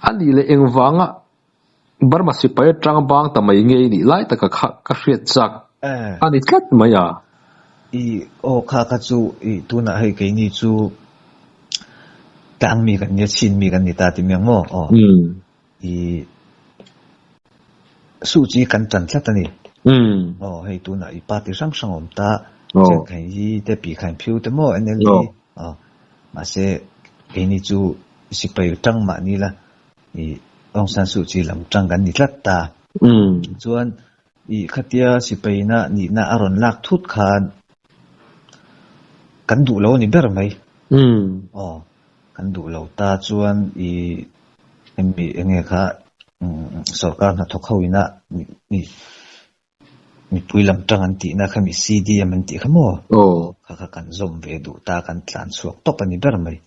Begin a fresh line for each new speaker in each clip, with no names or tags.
ani le engwanga Burma sipai trang bang tamai nge ni lai ta ka hriat chak ani tlat maya
I o kha chu I tuna hei ke ni chu tang mi kan ni chin mi kan ni ta ti meng mo I su chi kan chan thlat ani hei tuna I pa ti sang sang om ta chen kan yi te pi kan phiu te mo nli ma se ke ni chu sipai tang ma ni la I Aung San Suu Kyi lam tang kan ni tlat ta chuan I khatia sipai na ni na aron lak thut khan kan du lo ni ber mai kan du lo ta chuan I mi enge kha sarkar na thokhawina mi puilam tang an ti na khami CDM an ti khamo kha kan zom ve du ta kan tlan chuak top ani ber mai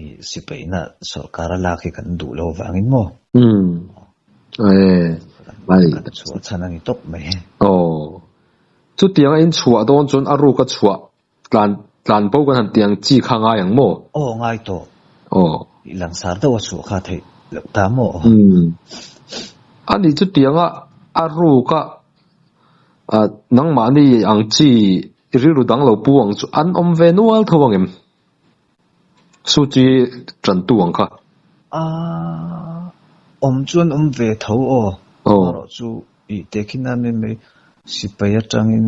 I sipai na sarkar la khi kan du lo wangin mo
mai
chuak chana ni top mai
chu tiang in chua don chun aru ka chua tlan po kan han tiang chi kha nga yang mo
ngai to ilang sar da wasu kha thei ta mo
ani chu tiang aru ka nang ma ni ang chi riru dang lo puang chu an om ve nual thawangem su chi tran tuang kha
om chuan om ve tho ro chu I tekina me sipaya tangin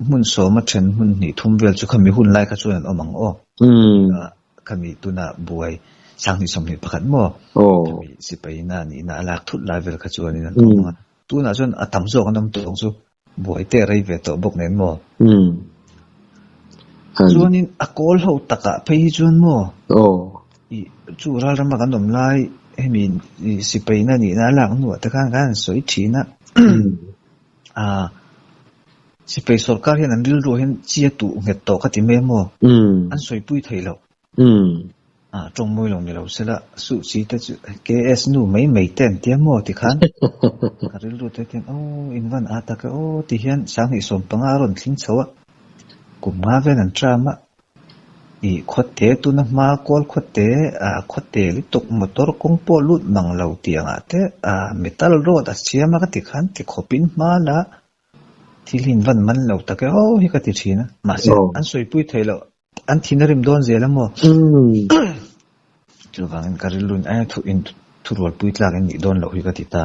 mun so ma then mun ni thum vel chu khami hun lai kha chuan omang khami tuna buai sang ni som ni pakhat mo khami sipai na ni na lak thut lai vel kha chuan in tuna chuan atam zo kanam tong chu buai te rei ve to bok nen mo chuan in akol ho taka phei chuan mo I chu ral ram kan dom lai hemi sipai na ni na lak nu ta kan soi thina sipai sarkar hian an ril ro hian chia tu nget to ka ti me mo an soi pui thei lo trong moi lo ni lo sela su chi ta chu KS nu mai ten tiam mo ti khan ka ril ro te ten in van ata ka ti hian sang hi som panga ron thling chawa kum ma ven an trama I khotte tu na ma kol khotte li tok motor kong po lut mang lo tianga te metal road chiama ka ti khan ti khopin ma la thilin van man lo ta ke hi ka ti thina ma se an soi pui thailo an thinarim don zela mo chu wangin karilun thu in thurol pui tlak ni don lo hi ka ti ta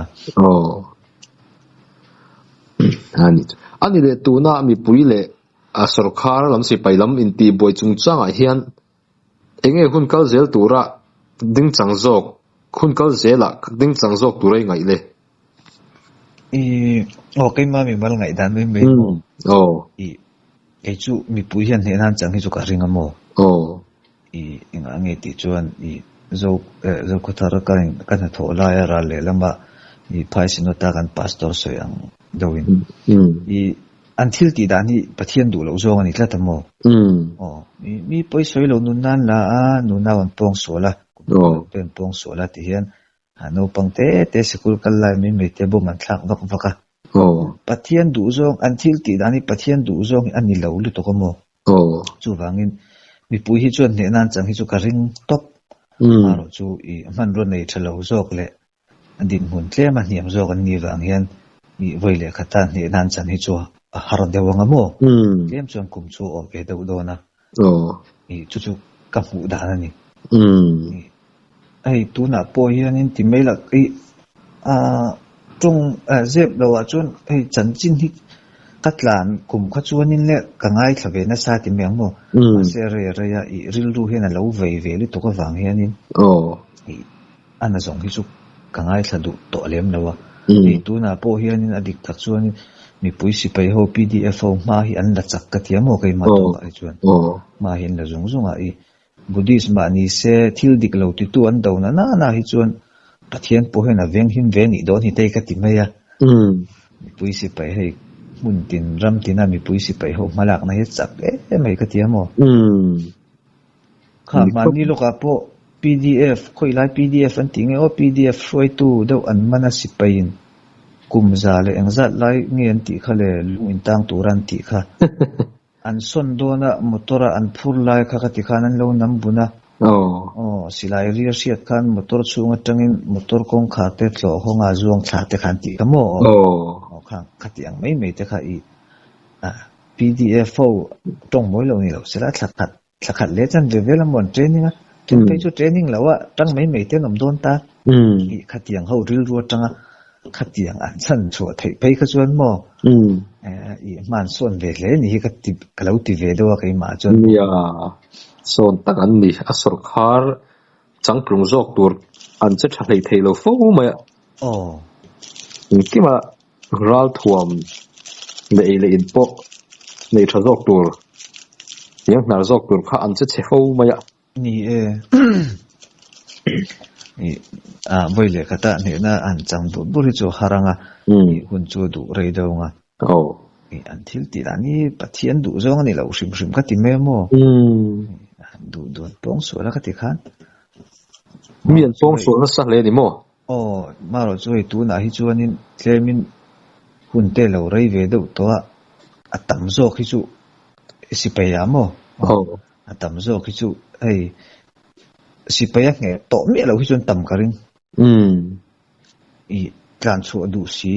ani le tu na mi pui le sarkar lam sipai lam in ti boi chung changa hian enge hun kal zel tura ding changjok hun kal zela ding changjok turai ngai le
kai ma mi mal ngai dan me I chu mi pui hian he nan chang hi chu ka ringa mo inga nge ti chuan zo ko thar ka na tho la ya ra le lama I phaisino ta kan pastor soyang doin until ti dani pathian du lo zong ani tlata mo mi poi soi lo nun nan la nu na wan pong sola pen pong sola ti hian no pangte te sikul kal lai mi te bo man thlak vak vaka pathian du zong until ti dani pathian du zong ani lo lu to ko mo chu wangin mi pui hi chuan ne nan chang hi chu ka ring top aro chu I man ro nei thalo zok le andin hun tle ma niam zok an ni wang hian I voile khata ne nan chan hi chu haron dewanga mo kem chuan kum chu o ve do do na I chu ka mu da na ni ai tu na po hian in ti mai la trong zep lo a chuan ai chan chin hi katlan kum kha chuan in le ka ngai thlave na sa ti meng mo se re ya I ril ru hian a lo ve li to ka wang hian in ana zong hi chu ka ngai thadu to lem lawa ai tu na po hian in adik thak chuan mi pui sipai ho PDF ho ma hi an la chak ka tiamo kai ma to ai chuan ma hin la zung zunga I Buddhism ni se thil dik lo ti tu an do na hi chuan pathian po hena veng him ve ni don hi te ka ti mai mi pui sipai hei mun tin ram tina mi pui sipai ho malak na hi chak mai ka tiamo kha ma ni lo ka po PDF khoi lai PDF an tinge PDF foi tu do an mana sipain kum za le engzat lai ngen ti khale lungin tang turan ti kha an son dona motora an phur lai kha ka ti khan an lo nam buna silai ria siat khan motor chunga tangin motor kong khate tlo honga zuang thate khan ti kamo khang khatiang mai te kha I PDF tong moi lo ni lo sela thakhat le chan level amon training a tin pe chu training lawa tang mai te nom don ta I khatiang ho ril ru tanga khatiang an chan chu thei pe kha chuan mo I man son ve le ni ka ti kalau ti ve do kai ma chon
ya son tak an ni a sarkar chang prung jok tur an che thalei theilo fo ma kima ral thuam le in po nei tha jok tur yang nar jok tur kha an che fo ma ya
ni boile kata ne na an chang du buri chu haranga hun chu du rei do nga an thil ti la ni pathian du zong ni lo sim ka ti me mo du pong so la ka ti khan
mian pong so na sa le ni mo
maro choi tu na hi chuanin tlemin hun te lo rei ve do to a tam zo khi chu sipaya mo atam zo khi chu ai sipaya nge to me lo khi chun tam karing I tlan chu du si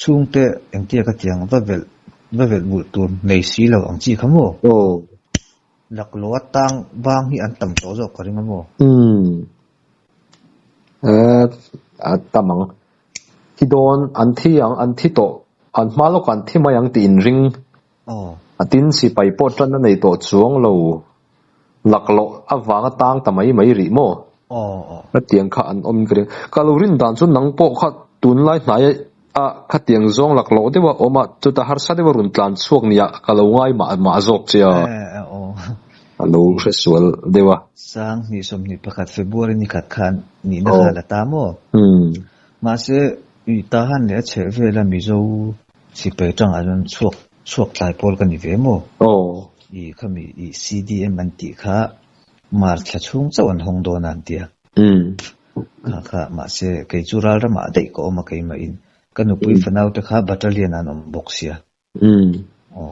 chung te eng tia ka tiang va vel bul tur nei si lo ang chi khamo lak lo tang bang hi an tam to zo karing mo
tamang hi don an thiang an thi to an malo kan thi mayang tin ring atin si pai po tran nei to chuang lo laklo awanga tang tamai mai ri mo tiang kha an om kre kalorin dan chu nang po kha tun lai hnai kha tiang zong laklo dewa oma chu ta har sa dewa run tlan chuak nia kalo ngai ma zok chia alo resual dewa
sang ni som ni pakhat February ni khat khan ni na la ta mo ma se I ta han le che ve la mi zo si pe tang an chuak lai pol kan ni ve mo I khami I CDM an ti kha mar thla chung chawan hong do nan tia kha ma se ke chural ra ma dei ko ma kai ma in kanu pui fanau te kha battalion an om boxia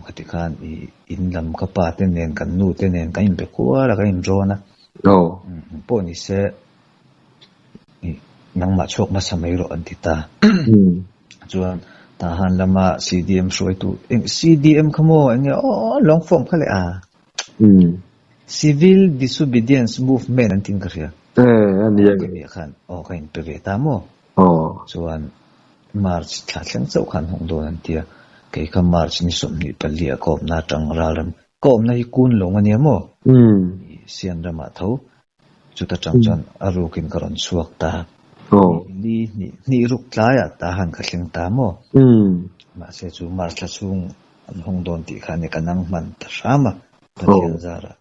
khati khan I in lam ka pa te nen kan nu te nen kan be ko la kan rona po ni se nang ma chok ma samai ro an ti ta chuan ta han lama CDM shroi tu CDM khamo enge long form khale Civil Disobedience Movement an tin ka ria
ani ya
ni khan kain pe ve ta mo chuan march thlang chau khan hong do an tia ke ka march ni som ni palia ko na tang ralam ko na hi kun long ani mo sian rama tho chu ta chang chan arukin karon suak ta ni ruk tlaya ta han ka thleng ta mo ma se chu mar thla chung an hong don ti khan ne kanang man ta sama pathian zara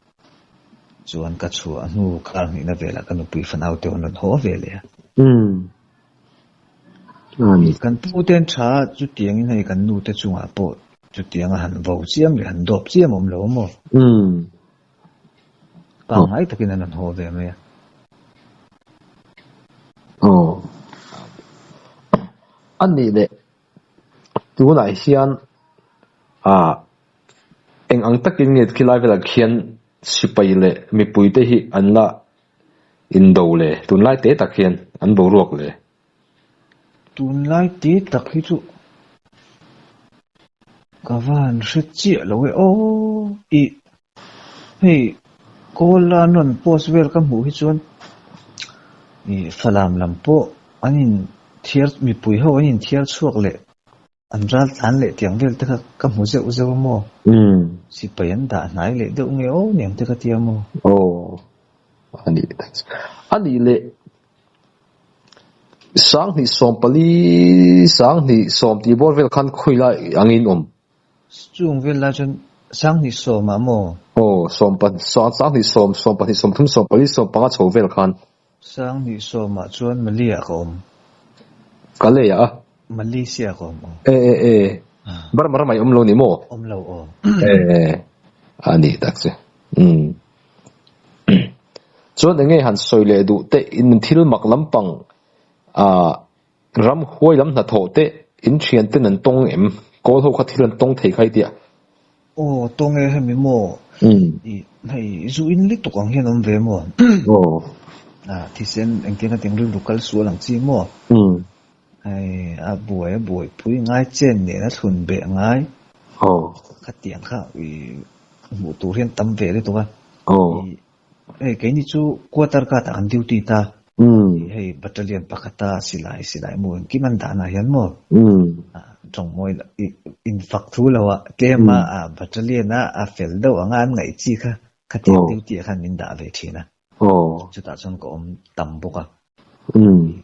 chuan ka chu anu kar ni na vela kanu pui fanau te on ho vele ani kan pu ten tha chu tiang in hai kan nu te chunga po chu tiang han vo chiam le han dop chiam om lo mo pa ngai takin an ho ve me
ani le tu nai hian eng ang takin nge khilai vela khian sipai le mi puite hi anla indo le tun lai te takhian an bo ruak le
tun lai te takhi chu kawan richi lo we hey kola non post welcome hu hi chuan I falam lampo anin thiar mi pui ho anin thiar chuak le anral than le tiang vel te ka mu ze mo si payan da nai le de nge niam te ka tia mo
ani le sang ni som ti bor vel khan khuila angin
chung vel la chen sang ni som ma mo
som pan sang ni som pan som thum som pali som pa chho vel khan
sang ni som ma chuan malia kom
kale ya
Malaysia kom
bar mai lo ni mo
lo
ani takse chuan enge han soile du te in thil mak lampang ram huai lam na tho te in thian te nan tong em kol ho kha thil an tong thei khai dia
tông nghe hay mo hay zuin lit to kang hian về mo thì sen anh kia tiếng local số lang chi mo hay buổi phui ngay trên để nó thuần bệ ngay khát tiếng khác một tổ hiền tâm về đấy tụi cái này chú quarter cả ta ăn duty ta hay battalion pakata silai mo ki man da na hian mo trong moi in fact thu lawa tema battalion a fel do anga an ngai chi kha khatian duty khan min da ve thina chu ta chon ko tam boka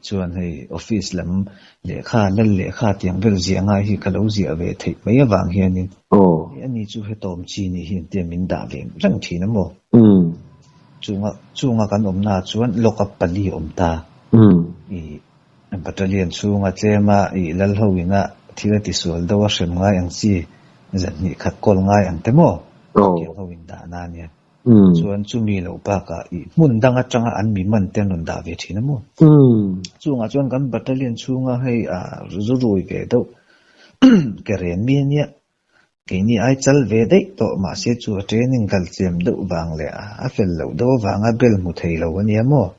chuan hei office lam le kha tiang bel zianga hi kalau zia ve thei mai awang hianin ani chu he tom chi ni hin te min da ve rang thina mo chunga kan omna chuan lokap pali omta battalion chunga tlema lal hoina thira ti sual dawa shem ngai ang chi zan ni khat kol ngai ang temo ke hoin da na nia chuan chumi lo pa ka mun danga changa an mi man ten non da ve thina mo chunga chuan kan battalion chunga hei zu rui ve do ke ren mi nia cái này ai chal về đấy, to mà sẽ chùa training cần xem đậu vàng lẽ, phải lâu đậu vàng bel một thầy lâu anh em mo,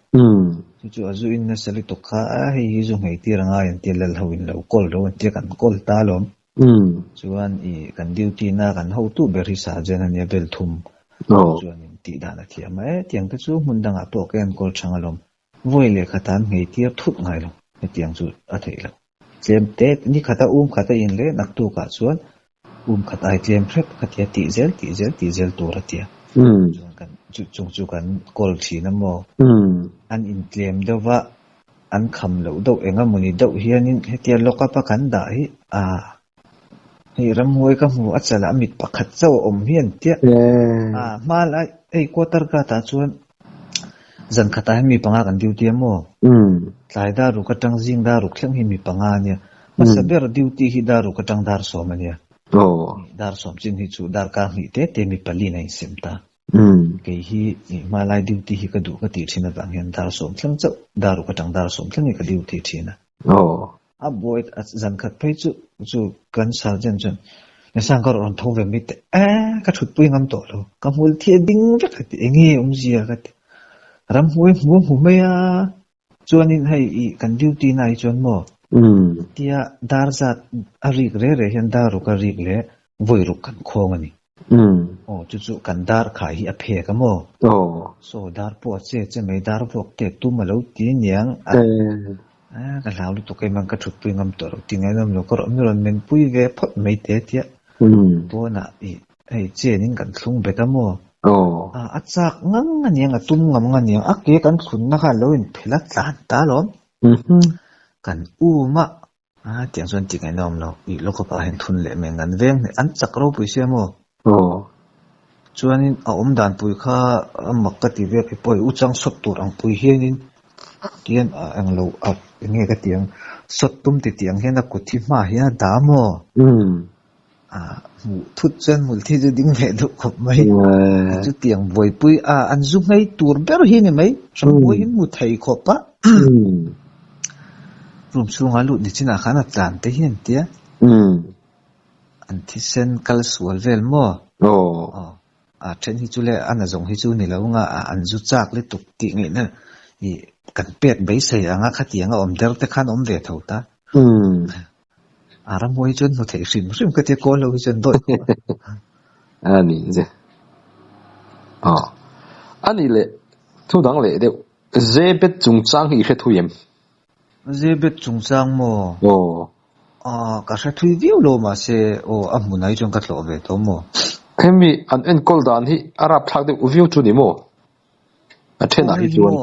chùa zuin nó sẽ lấy tục khá hay dùng hay tiền ngay tiền lần hậu in lâu call lâu tiền cần call ta lắm, chùa anh cần duty na cần hậu tu beri saja anh em bel thum, chùa anh ti đàn thì mà tiền cái chùa muốn đang áp tổ cái anh call chăng lắm, vui lẽ khát anh hay tiền thut ngay lắm, cái tiền chùa thầy lắm, xem tết ní khát khát in lẽ nặc tu cả chùa khát ai tiêm phép khát ya tỉ zel tu ra tia chung kan call chi na mo an in tiêm đâu va an kham lo đâu enga muni đâu hianin hetia loka pa kan da hi hi ram hoi ka mu achala mit pakhat chaw om hian tia mal ai quarter ka ta chuan zan khata mi panga kan duty mo tlai da ru ka tang jing da ru khleng hi mi panga nia masaber duty hi da ru ka tang dar so mania dar som chin hi chu dar ka hi te mi pali nei semta ke hi malai duty hi ka du ka ti thina bang hian dar som thlang chau daru ka tang dar som thlang ka duty thina a boy zan khat phei chu kan sergeant chen na sang ka ron tho ve mi te ka thut pui ngam to lo ka mul thi ding vek ti engi zia ka ram huai mu me ya chuanin hei kan duty nai chon mo tia dar zat arik re hian daru ka rik le voiruk kan khong ani chu kan dar khai hi a phe ka mo so dar po che mai dar vok te tu ma lo ti niang ka lau lu to kai man ka thut pui ngam to ro ti ngai nam lo ko rom ron men pui ve phot mai te tia to na ei che ning kan thlung be ka mo a chak ngang aniang a tum ngam nga niang a ke kan thun na kha lo in phela tlan ta lom kan ma tiang son ti ngai nom lo lo ko pa hen thun le me ngan veng an chak ro pui se mo chuanin a dan pui kha makka ti ve poi u chang sot tur ang pui hianin tian ang lo nge ka tiang sot tum ti tiang hian a kuthi ma hian da mo mu thut chen mul thi ju ding ve do khop mai chu tiang voi pui an zu ngai tur ber hi ni mai sam pui mu thei khopa rum sunga lu ni china khana tlan te hian tia an thi sen kal sual vel mo then hi chu le an azong hi chu ni lo nga an zu chak le tuk ti nge na i kan pet bei sei anga khati anga om der te khan om ve tho ta aram hoi chon no thei sim ka te ko lo hi chen doi
ani je ani le thu dang le de zebet chung chang hi khe thu yem
zebet chung chang mo ka sa thui viu lo ma se amunai chong ka thlo ve to mo
hemi an en kol dan hi arab thak de uviu chu ni mo athena hi chuan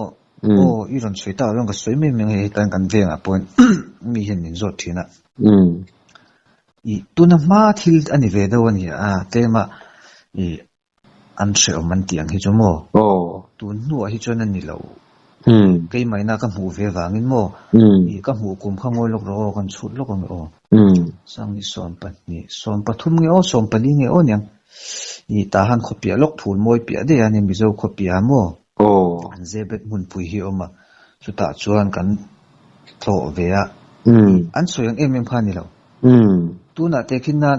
iron chui ta long ka soi me me he tan kan venga point mi hen nin zot thina tuna ma thil ani ve do ani te ma an se man tiang hi chu mo tun nu hi chon ani lo cái mai na ka mu ve wangin mo ka mu kum khangoi lok ro kan chut lok ro sang ni som pathum nge som pali nge nyang ni ta han khopia lok phul moi pia de ani mi zo khopia mo an zebet mun pui hi oma chu ta chuan kan tho ve an soyang em phani lo tu na te khin na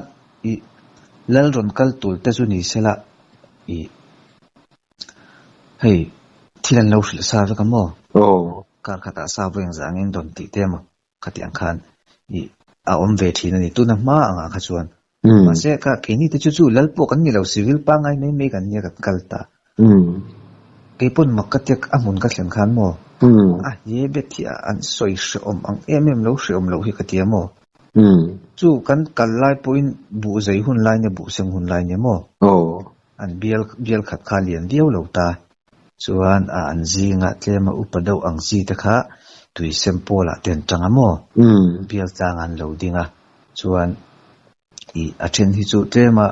lal ron kal tul te chu ni sela I hei thilan lo hri sa ve ka mo kar khata sa veng zangin don ti te mo khatiang khan I a om ve thina ni tuna ma anga kha chuan ma se ka kini te chu lal po kan ni lo civil pa ngai nei me kan nia ka kalta ke pon makatek amun ka thleng khan mo a ye betia an soi hre om ang lo hre om lo hi ka tia mo chu kan kal lai point bu zai hun lai ne bu seng hun lai ne mo an bial khat kha lian dio lo ta chuan a an zinga tlema upadau ang chi ta kha tui sempola ten tanga mo bial tang an lo dinga chuan I a then hi chu tlema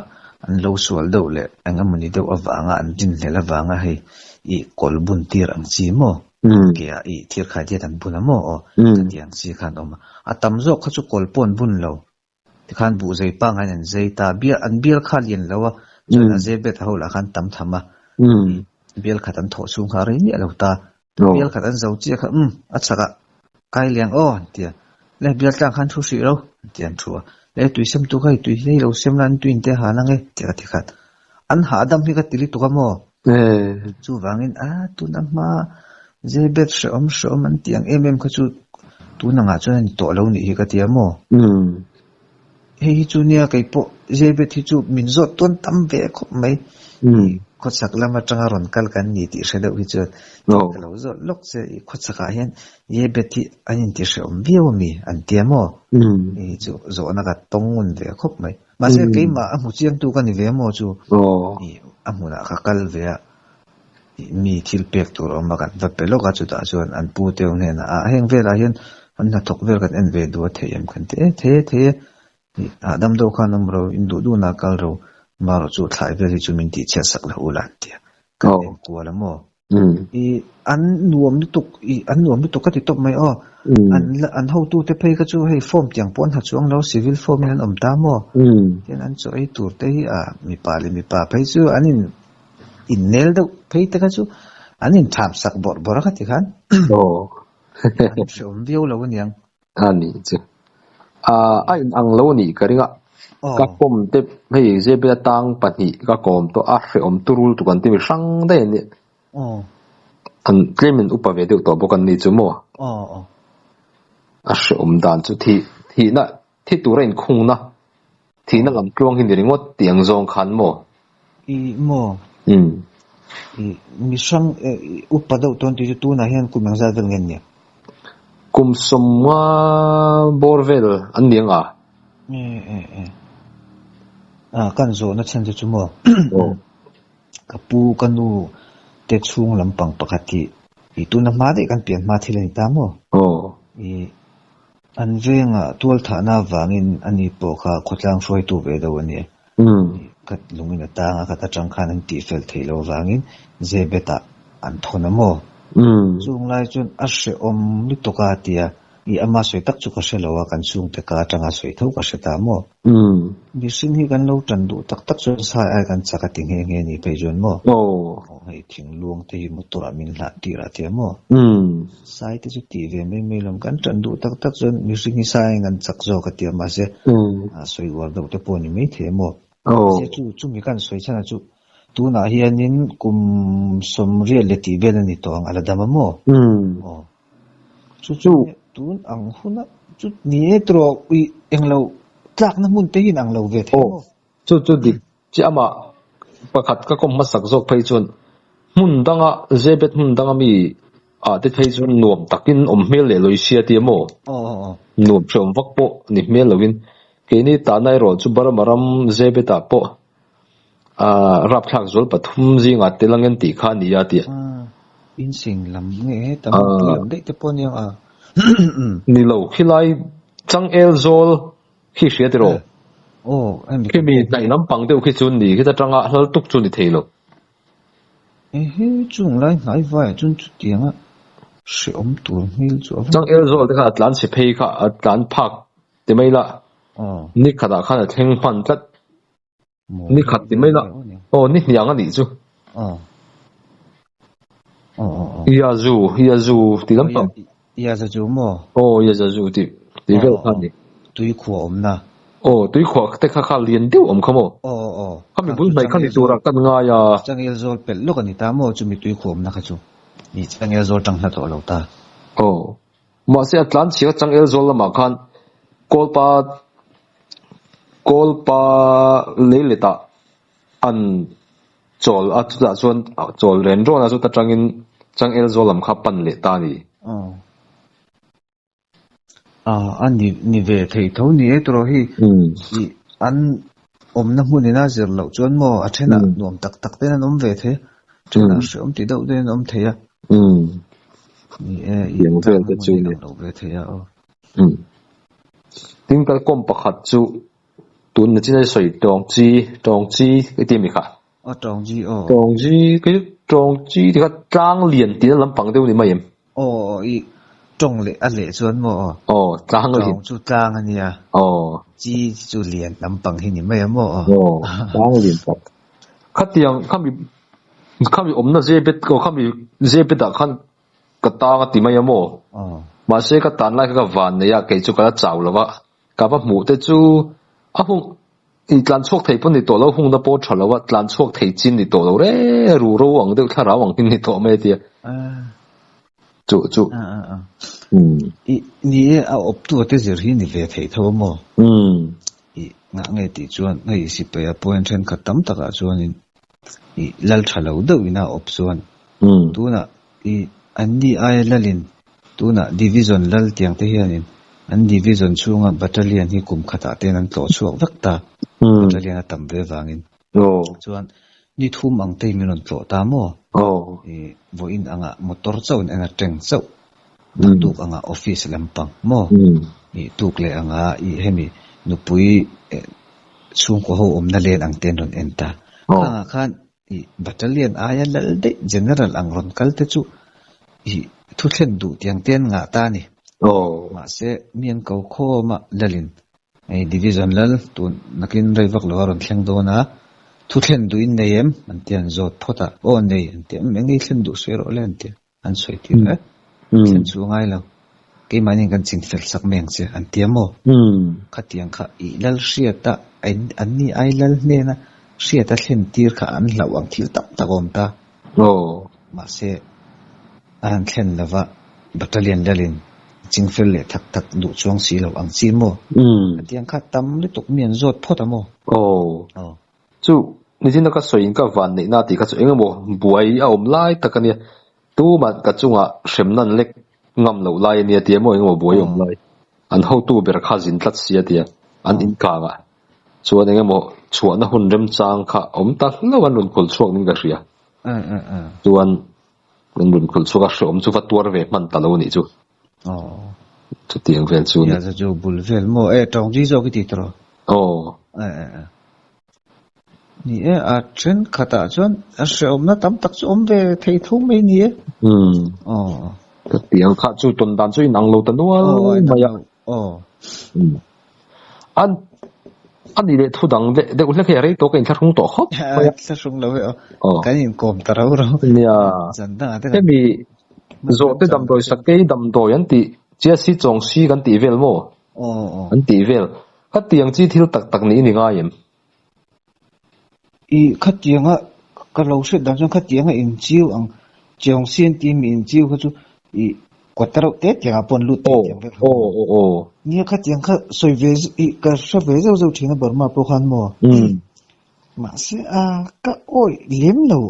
an lo sual do le angamani do awanga an din hlela wanga hei I kolbun tir ang chi mo ke a I thir khai te tan buna mo o tiang chi khan oma atam zo kha chu kolpon bun lo ti khan bu zai pa ngai an zai ta bia an bial kha lian lawa chuan a ze bet ho la khan tam thama bial khatan tho chung kha ri ni lo ta bial khatan zo chi kha a chaka kai liang o tia le bial tang khan thu si lo tian thua le tui sem tu kai tui nei lo sem lan tuin te ha na nge ti khat an ha dam hi ka tili tu ka mo chu wangin a tu na ma ze bet shom an tiang kha chu tu na nga chuan to lo ni hi ka tia mo hei chu nia kai po ze bet hi chu min zo ton tam ve khop mai khot sak lama tanga ron kal kan ni ti hre deuh hi chu lo zo lok se khot saka hian ye bet hi anin ti hre om viau mi an tia mo chu zo na ka tongun ve khop mai ma se ke ma a mu chiang tu kan ni ve mo chu a mu na ka kal ve mi thil pek tur om kan va pelo ka chu ta chuan an pu teu ne na a heng ve la hian an na thok vel kan en ve du theyam kan the adam do khan amro indu du na kal ro maro chu thlai ve chu min ti che sak la ulan tia kan ko la mo an nuam ni tuk ka ti top mai an ho tu te phei ka chu hei form tiang pon ha chuang lo civil form an om ta mo ten an chu ai tur te hi mi pa phei chu anin in nel do phei te ka chu anin tham sak bor ka ti khan shom viu lo niang
ani chu ai ang lo ni ka ringa ka kom te hei je be tang pati ka kom to a hre om turul tu kan ti mi sang de ni an klemin upave de to bokan ni chu mo a hre om dan chu thi na thi tu rein khung na thi na lam tlong hin ringot tiang zong khan mo
mi sang upadau ton ti tu na hian kumang za vel ngen ni
kum somma borvel an nianga
kan zo na chen chu mo kapu kanu te chung lampang pakati I tu na ma de kan pian ma thilen ta mo an venga tual tha na wangin ani po kha khotlang hroi tu ve do ani kat lungin ta nga ka ta chang khan an ti fel thelo wangin ze beta an thona mo chung lai chun a hre om ni to ka tia I ama soi tak chu ka hrelowa kan chung te ka tanga soi tho ka hre ta mo mi sin hi kan lo tan du tak chu sa ai kan chaka ting nge ni pe jon mo hei thing luang te hi motora min la ti ra te mo sai te chu ti ve me lam kan tan du tak chon mi sin hi sai ngan chak zo ka ti ma se soi war do te po ni me the mo se chu mi kan soi chana chu tu na hianin kum som reality ben ani to ang ala dama mo chu tun ang huna chu ni tro ui englo tlak na mun te hin ang lo ve the
chu dik chi ama pakhat ka kom masak zok phei chun mun danga zebet mun danga mi te phei chun nuam takin om mel le loi sia ti mo nuam chom vak po ni mel lovin ke ni ta nai ro chu baramaram zebeta po rap thak zol pathum zinga telangen ti kha ni ya ti
in sing lam nge tam lam de te pon yang
ni lo khilai chang el zol khi hria te ro
em
khi mi nai lam pang deu khi chun ni khi ta tanga hal tuk chu ni theilo
he chung lai ngai vai chun chu tianga se om tu mil chu
chang el zol te kha atlan se phei kha atlan phak te mai la ni khada kha na theng phan tat ni khat te mai la ni yang ani chu Yazu ti lam pang
Yazu mo
Yazu ti vel khan ni
tui khu om na
tui khwa te kha lian deu khamo kami bul mai khani tura kan nga ya
changel zol pel lo kan ta mo chu mi tui khom na kha chu ni changel zol tang na to lo ta
ma se atlan chi changel zol ma khan kolpa leleta an chol atda chuan chol ren ro na chu ta changel zol lam kha pan le ta ni
an ni ve thei tho ni e tro hi an omna munina zir lo chuan mo a thena nom tak tak ten an om ve the chuna shom ti deuh den om theya ni
yang vel te chu ni
lo ve theya
ting kal kom pakhat chu tun na chin soi tong chi cái ti mi kha
tong ji
cái tong chi thì tang lian ti lampang deuh ni mai em
i trông lệ ăn lệ chuan mo
tang lian
chu tang ania ji chu lian lampang hi ni mai mo
tang lian tak khatiang khami omna zebet ko khami zebet da khan ka ta ti mai mo ma se ka tan lai ka van ne ya ke chu ka chaw lawa ka ba mu te chu a hung i tlan chok thei pun ni to lo hung da po thalawa tlan chok thei chin ni to lo re ru ro wang de thara wang ni to me ti chu
ni a op tu te zir hi ni ve thei tho mo i nga nge ti chuan ngai si pe a point then khatam taka chuan i lal thalo do ina op chuan tu na i andi ai lalin tu na division lal tiang te hianin an division chunga battalion hi kum khata ten an tlo chuak vekta battalion a tam ve wangin chuan ni thum ang te minon tlo ta mo vo in anga motor chaun anga teng chau tuk anga office lampang mo i tuk le anga i hemi nupui chung ko ho omna len ang ten ron enta khan i battalion aya lal de general ang ron kal te chu i thu thlen du tiang ten nga ta ni ma se mian ko kho ma lalin ai division lal tu nakin rei vak lo ron thleng do na thu thlen du in neem an tian zot phota nei an tiam mengi thlen du sero len ti an soi ti thlen chu ngai lo ke mani kan ching fel sak meng che an tiamo khatiang kha i lal hriata an ni ai lal ne na hriata thlen tir kha an lo ang thil tak takom ta ma se an thlen lava battalion lalin chingfel le thak thak du chuang si lo ang chi mo tiang kha tam le tok mian zot phota mo
chu ni jin ka soin ka van nei na ti ka chu engemo buai a om lai takania tu ma ka chunga hремnan lek ngam lo lai ni ti mo engemo buai om lai an ho tu ber kha jin tlat sia ti an in ka ga chuan engemo chuana hun rem chang kha om ta lawan run khul chuak ning ka ria chuan run khul chuak a hrom chu va tuar ve man ta lo ni chu chu tiang vel chu
ya za jo bul vel mo tong ji zo ki ti tro ni a chen khata chuan a hrom na tam tak chu om ve thei thu mai ni
chu tiang kha chu ton dan chu nang lo ta nual maya an ni le thu dang de u le khe rei to ka in thar hung to khop
sa sung lo kan in kom tarau ro
nia
zan da
te mi zo te dam doi sakei dam doi an ti chia si chong si kan ti vel mo an ti vel ka tiang chi thil tak tak ni nga yem
i khatianga ka lo se dan chong khatianga in chiu ang chong sin ti mi in chiu kha chu i kwataro te tianga pon lu te tiang vel ni khatiang kha soi ve i ka sa ve zo zo thina barma po khan mo ma se a ka oi lem lo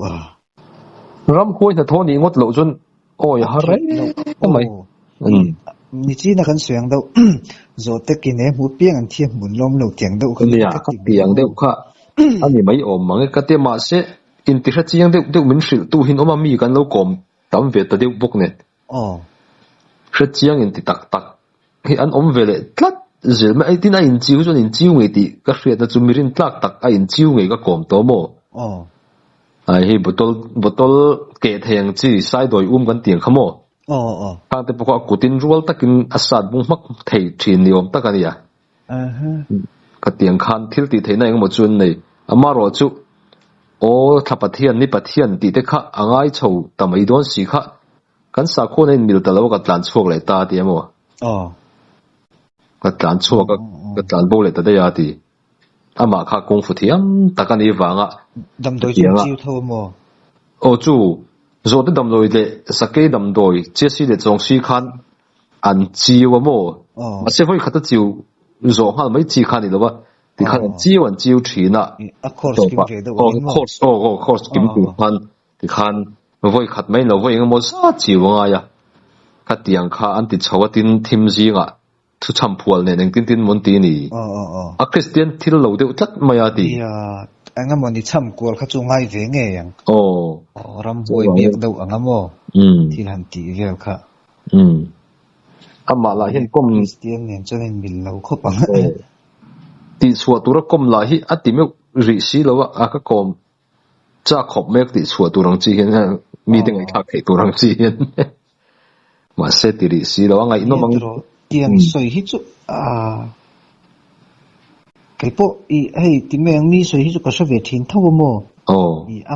ram khoi na thoni ngot lo chun oi hare mai
ni chi na kan suang do zo te ki ne mu piang an thiam mun lom lo tiang do
ka tiang de kha ani mai om mang ka te ma se in ti kha chiang de min hril tu hin oma mi kan lo kom tam ve ta de buk ne kha chiang in ti tak tak hi an om vele tlat zil ma ai tin a in chiu chon in chiu nge ti ka hriat na chu mirin tlak tak a in chiu nge ka kom to mo ai hi botol ke theng chi sai doi kan tiang khamo tang te pokwa kutin rual takin asad bung mak thei thin ni om takania ka tiang khan thil ti theina eng mo chun nei amaro chu thapathian ni pathian ti te kha angai chho tamai don si kha kan sa khon in mil talo ka tlan chuak le ta ti emo ka tlan chuak cái tàn bộ lại tới đây thì mà khá công phu thiam ta cái này vàng á
đầm đồi chung chiêu thô mò
chú rồi tới đầm đồi để sắc cái đầm đồi chia sẻ để trong suy khăn ăn chiêu mò mà sẽ phải khát chiêu rồi hắn mấy chi khăn này đâu thì khăn chiêu chỉ nè course kiếm được khăn thì khăn với khát mấy là với một số chiêu ngay à khát tiếng khá anh thì cháu tin thêm gì ngạ thu chăm phùa này nên tin muốn tin nè Christian thì lâu đều chắc mày à thì
anh em muốn đi chăm phùa khát chung ngay về nghe yang ram bôi miệng đâu anh em mò thì làm tí về khá
mà lại hiện công
Christian nên cho nên mình lâu khó bằng
thì số tu ra công lại hi tìm được rỉ xí lâu các công cha khop mấy thì số tu răng chi hiện mi tiếng người khác tu răng chi hiện mà sẽ thì rỉ xí lâu ngay nó mang
tiếng soi hít chút cái bộ hay tìm mấy mi soi hít chút có số về thiên thâu mò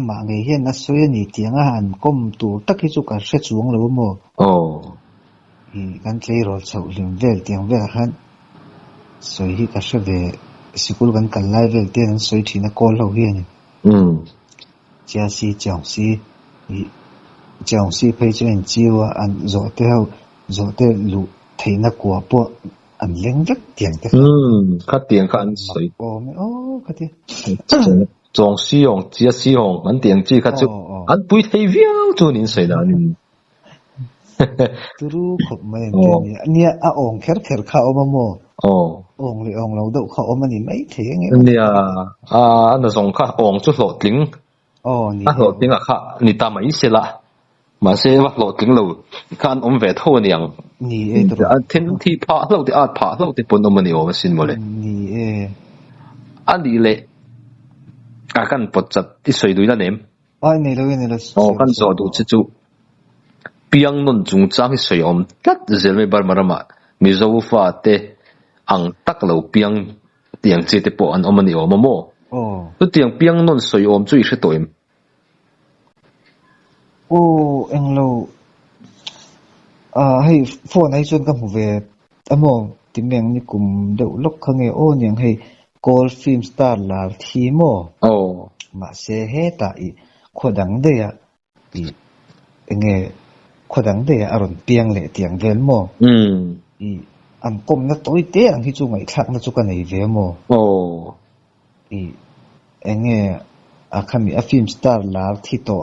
mà ngày hiện là soi ni tiếng Hàn công tu tất hít chút có sẽ xuống lâu mò gan chơi rồi sau liền về tiếng về han soi hít có số về school gan cần lại về tiếng soi thì nó có lâu hiện chia sẻ chồng si phải cho anh chiêu anh rồi theo lũ thấy nó của bộ anh lên rất tiền thế
khát tiền khát soi
khát tiền
chồng si ông chia si ông anh tiền chỉ khát chút anh bùi thấy véo cho nên soi đó nên
từ lúc học mấy anh nhớ ông khэр khao mà mò ông lâu đâu khao mà nhìn mấy thế nghe
anh là dùng khá ông chút lộ tiếng lộ tiếng khá ni ta mấy xe la mà xe bắt lộ tiếng lâu看我们về thâu niang thiên thi phá lâu thì phá lâu thì bốn ông nhiều mà xin một lệ anh đi lệ cái bột chất đi soi đuôi là ném
này đâu
cái rồi đủ chú biang nun chung chang hi soi om tat zel me bar marama mi zo fa te ang tak lo biang tiang che te po an omani om mo tu tiang biang nun soi om chui se toim
anh lo hay phone hay chon kam về amo tim meng ni kum deuh lok khange niang hay call film star la thi mo ma se he ta i khodang de ya i nge khodang de aron piang le tiang vel mo i an kom na toi te ang hi chu ngai thak na chu ka nei ve mo i enge akhami a film star la thi to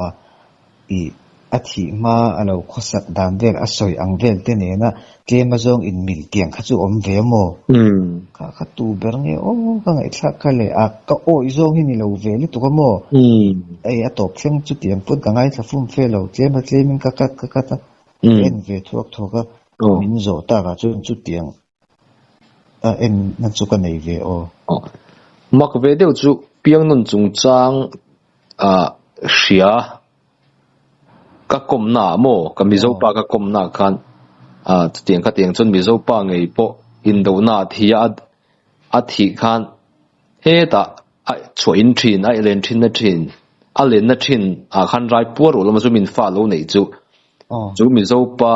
i athi ma alo khosak dan vel asoi ang vel te ne na tlema zong in mil tiang kha chu om ve mo kha tu ber nge ka ngai thak ka le ka oi zong hi ni lo ve le tu ka mo ai a top thleng chu tiang put ka ngai tha fum fe lo tlema tlemin ka ta en ve thuak thoka min zo ta ga chu tiang en na chu ka nei ve
mak ve deu chu piang nun chung chang sia ka kom na mo ka mi zo pa ka kom na khan tiang chun mi zo pa ngei po in do na thia a thi khan he ta choi in thin ai len thin na thin a len na thin khan rai pu ro lama chu min fa lo nei chu mi zo pa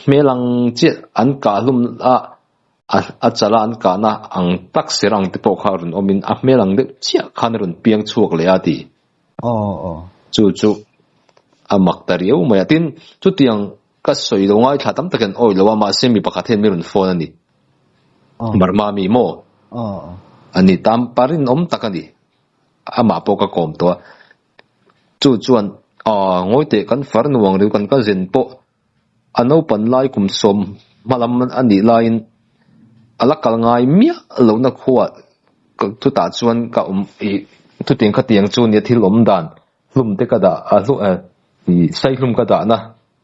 melang che an ka lum a chala an ka na ang tak serang te po kha run omin a melang de chia khan run piang chuak le ati chu amak tariu maya tin chu tiang ka soi lo ngai tha tam taken oi lo ma semi pakhathen mirun phone ani barma mi mo ani tam parin takani ama po ka kom to chu chuan ngoi te kan far nuang ru kan ka zen po ano pan lai kum som malam ani lain alakal ngai mia lo na khuwa tu ta chuan ka tu tiang ka tiang chu ni thil om dan lum te ka da sai lum ka da na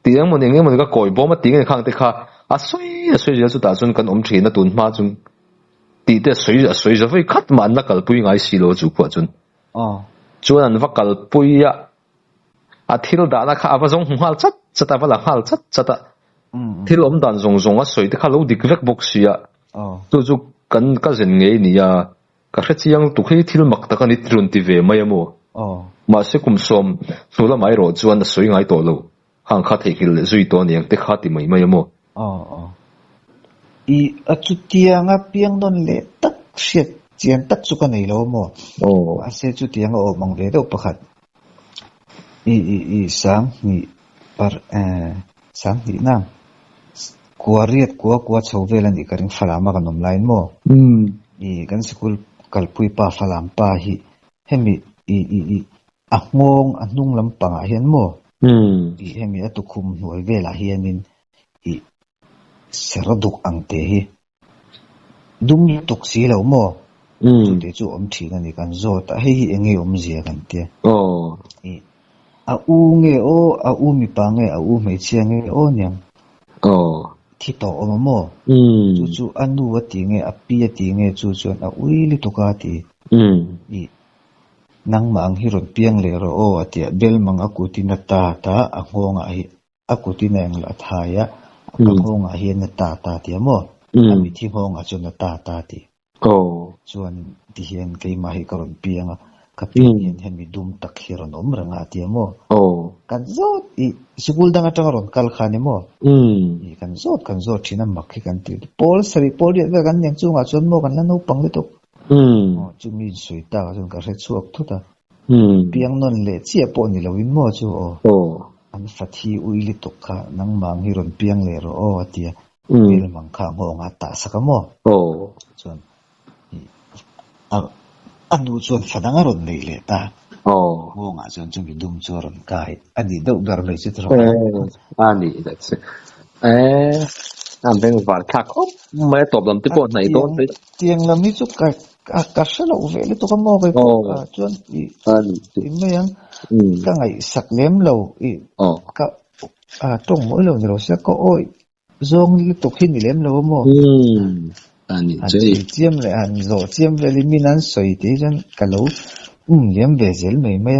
tiang mon enge mon ka koi bo ma ting khang te kha soi ja chu ta chun kan om thina tun ma chun ti te soi ja voi khat man na kal pui ngai si lo chu kwa chun chuan an vakal pui ya a thil da na kha aba jong hal chat chata bala hal chat chata thil om dan zong a soi te kha lo dik vek bok sia chu kan ka zen nge ni ya ka hre chiang tu khi thil mak ta kan ni trun ti ve mai mo mà sẽ cùng xóm số là mấy rồi chuan là suy ngay tổ lâu hàng khát thấy cái zui to niang te khát thì mấy mấy mo
i achutianga piang don le tak siat chian tak chu ka nei lo mo ase chutianga o mang ve do pakhat i sang ni par sang ni na kuariat kwa chhovelan i karing falama kanom line mo i kan school kalpui pa falam pa hi hemi i ahmong anung lampanga hian mo i hemi atukhum hnuai vela hianin i seraduk angte hi dum tuk si lo mo chu te chu om thina ni kan zo ta hi enge om zia kan te i a u nge o a u mi pa nge a u mei chia nge o nyam thi to om mo chu anu wa ti nge a pi ti nge chu a ui li to ka ti i nang mang hi ron piang le ro o atia bel mang akutina ta a ngonga hi akutina ang la thaya a ngonga hi na ta ti mo ami thi ngonga chu na ta ti chuan ti hian kei ma hi karon pianga ka pian hen mi dum tak hi ron om ranga ti mo kan zot i school danga tang ron kal khani mo i kan zot thina mak hi kan ti pol ya kan nyang chunga chon mo kan la no pang le to chu mi sui ta chun ka re chuak thuta piang non le chia po ni loin mo chu an fathi uili to kha nang mang hi ron piang le ro atia bil mang kha mo nga ta saka mo chuan anu chuan fadanga ron nei le ta mo nga chuan chu mi dum chu ron kai ani do dar le chi tro
ani that's it am beng var thak mai top lam ti po nai don
tiang lam ni chu ka shalo ve le to ka mo ve chuan i me yang ka ngai sak lem lo i ka tong mo lo ni lo sa ko oi zong li to khin ni lem lo mo
ani
chiam le an zo chiam ve li min an soi ti jan ka lo lem ve zel me me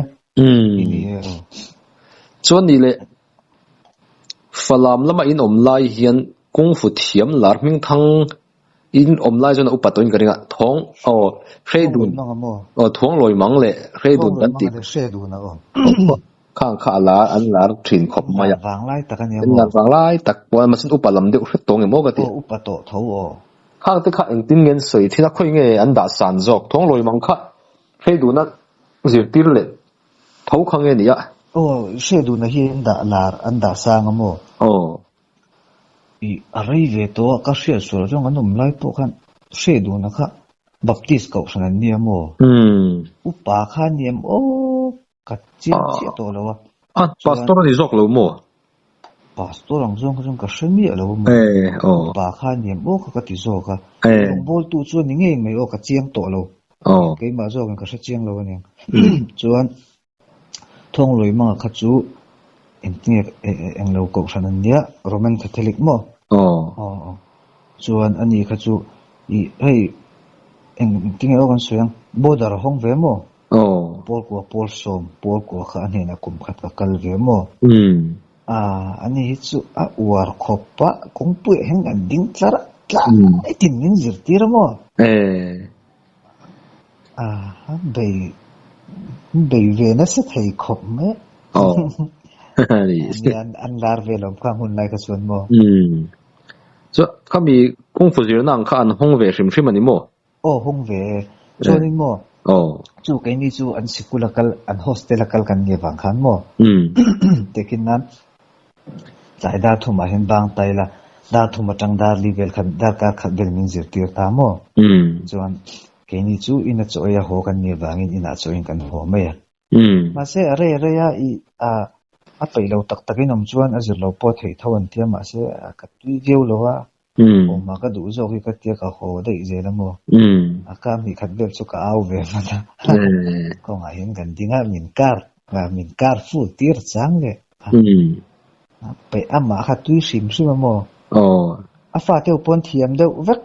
ni
chuan ni le falam lama in om lai hian kung fu thiam lar ming thang in om lai jona upatoin karinga thong hredun thong loi mang le hredun kan ti
hredun
khang kha la an lar thin khop maya
wang lai takani
mo wang lai tak pon masin upalam de tong emo ka ti
upato tho
khang te kha eng tin ngen soi thina khoi nge an da san jok thong loi mang kha hredun na zir tir le thau khang nge ni ya
hredun na hi an da sang mo i arai ve to ka hria sur jong anum lai po khan hredu na kha baptist ko sanan ni mo upa khan niam ka chiam chi to lo
pastor ni jok lo mo
pastor ang jong ka shemi lo mo upa khan niam ka ti zo ka bol tu chu ni nge me ka chiam to lo ke ma zo ka sa chiang lo ni chuan thong loi ma kha chu eng lo ko sanan dia roman catholic mo chuan ani kha chu i hei eng tinge ogan soyang bodar hong ve mo pol som pol ko kha ani na kum khat ka kal ve mo ani hi chu a war khopa kong pu heng an ding tlara tla tin min zir tir mo bei ve na se thei khop me an lar ve lom kha hun lai ka chuan mo
so kami kung fu zir nang kha an hong ve hrim hrim ani mo
hong ve chuan mo chu ke ni chu an sikulakal an hostelakal kan nge wang khan mo tekin nan chai da thuma hen bang taila da thuma tang dar level khan dar ka khat bel min zir tir ta mo chuan ke ni chu ina choya ho kan nge wangin ina choin kan ho me ma se are ya i a peilo tak takin om chuan azir lo po thei thawan tia ma se ka tui geu lowa ma ka du zo ki ka tia ka ho dei je la mo aka mi khat bel chu ka au ve ma da ko nga hin kan dinga min kar fu tir chang le pe ama kha tui sim mo a fa te pon thiam deu vek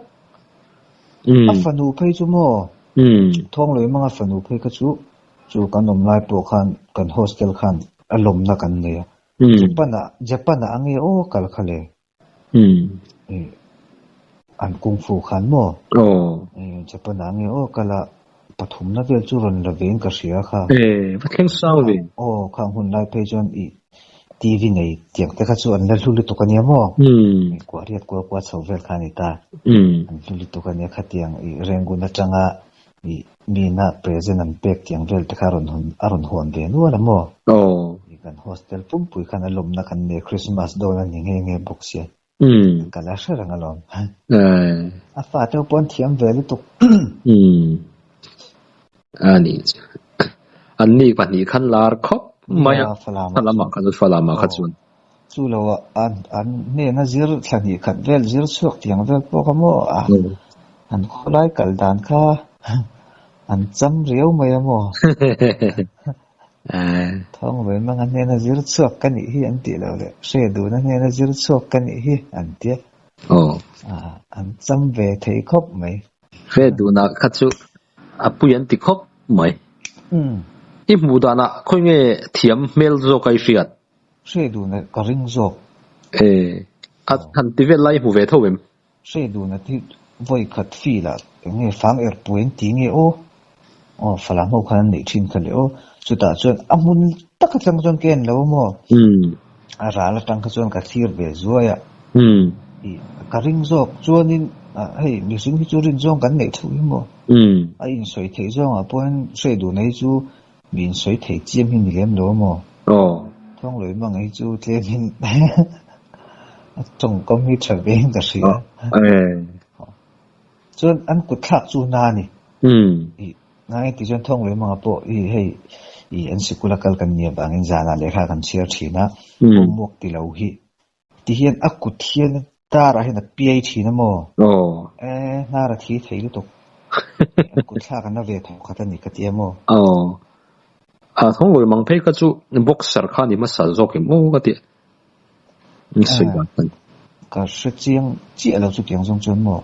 a fanu phei chu mo thong loi manga fanu phei ka chu kan om lai po khan kan hostel khan alom na kan ne Japan angi kal khale an kung fu khan mo Japan angi kala pathum na vel chu ron la vein ka sia kha
patheng saw ve
khang hun lai pe jon i TV này tiếng thế khác chuan là lưu tục cái mo quả riết quả sầu về khai này ta lưu tục cái khác tiếng rengun changa mina present and back tiếng về thế khác aron hồn về nữa là mo kan hostel pum pui kan alom na kan ne Christmas do na nge boxia kala sharang alom a fa to pon thiam ve lu tuk
ani pani khan lar khop maya falama kan falama khatun
chu lo an ne na zir thani khat vel zir chuak tiang vel po ka mo an kholai kal dan kha an cham riau mai mo thong với mang anh nên giữ chuộc cái này hi anh tỉ lâu đấy, xe đủ nó nên giữ chuộc cái này hi anh tỉ, anh chăm về thấy khóc mấy,
xe đủ na khát chú, bùi anh tỉ khóc mấy, ít mù đàn à, coi nghe thiam mail rồi cái phiền,
xe đủ na có ring rồi,
anh tỉ về lại mù về thôi em,
xe đủ na thì vui khát phi là, nghe phang bùi anh tỉ nghe phải làm một cái này trên cái liệu chúng ta chọn amun tất cả các chọn kén lâu mo ra là tăng các chọn các thiệp về rồi à cái ring zok chọn in hay mình xin cái ring zok cái này thôi mo in soi thấy zok à bọn soi đồ này chú mình soi thấy chiêm hình game lâu mo thông lối mà ngay chú thêm hình trong công việc trở về cái gì chọn ăn cút khác chú na nè ngay thì dân thông với mga po anh sẽ kula kal kan niya bangin zana lekha kan share thina homework ti lo hi ti hian akut hian ta ra hian PA thina mo na ra thi thei lu tok akut tha kan na ve thong khata ni ka ti mo
thông với mang phei ka chu boxer kha ni ma sa zok em ka ti ni sai ba
ka shi chiang chi lo chu kyang jong chon mo